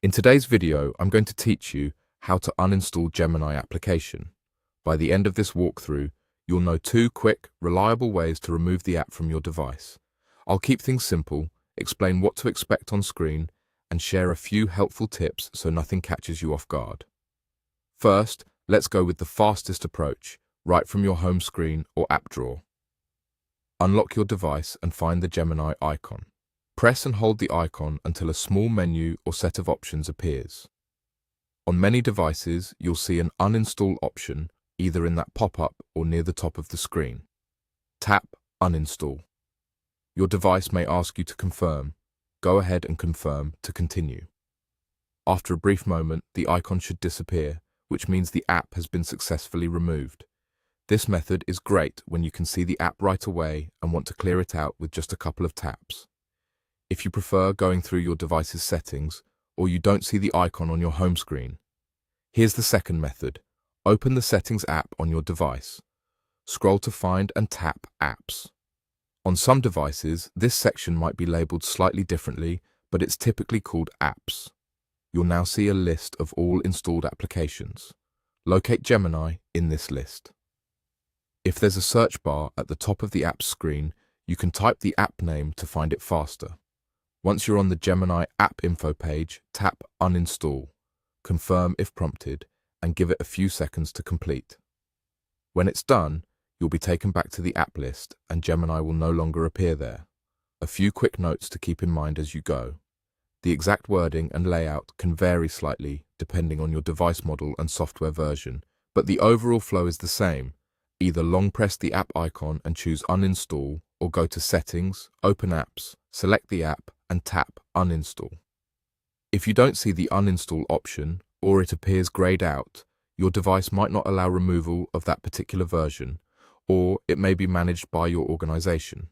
In today's video, I'm going to teach you how to uninstall Gemini application. By the end of this walkthrough, you'll know 2 quick, reliable ways to remove the app from your device. I'll keep things simple, explain what to expect on screen, and share a few helpful tips so nothing catches you off guard. First, let's go with the fastest approach, right from your home screen or app drawer. Unlock your device and find the Gemini icon. Press and hold the icon until a small menu or set of options appears. On many devices, you'll see an uninstall option either in that pop-up or near the top of the screen. Tap Uninstall. Your device may ask you to confirm. Go ahead and confirm to continue. After a brief moment, the icon should disappear, which means the app has been successfully removed. This method is great when you can see the app right away and want to clear it out with just a couple of taps. If you prefer going through your device's settings, or you don't see the icon on your home screen, here's the second method. Open the Settings app on your device. Scroll to find and tap Apps. On some devices, this section might be labeled slightly differently, but it's typically called Apps. You'll now see a list of all installed applications. Locate Gemini in this list. If there's a search bar at the top of the app screen, you can type the app name to find it faster. Once you're on the Gemini app info page, tap Uninstall, confirm if prompted, and give it a few seconds to complete. When it's done, you'll be taken back to the app list and Gemini will no longer appear there. A few quick notes to keep in mind as you go. The exact wording and layout can vary slightly depending on your device model and software version, but the overall flow is the same. Either long press the app icon and choose Uninstall, or go to Settings, Open Apps, select the app, and tap Uninstall. If you don't see the Uninstall option, or it appears grayed out, your device might not allow removal of that particular version, or it may be managed by your organization.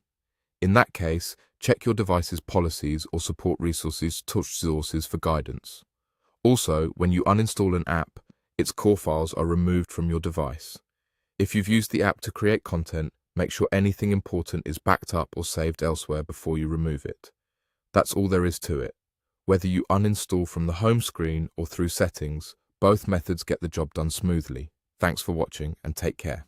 In that case, check your device's policies or support resources sources for guidance. Also, when you uninstall an app, its core files are removed from your device. If you've used the app to create content, make sure anything important is backed up or saved elsewhere before you remove it. That's all there is to it. Whether you uninstall from the home screen or through settings, both methods get the job done smoothly. Thanks for watching and take care.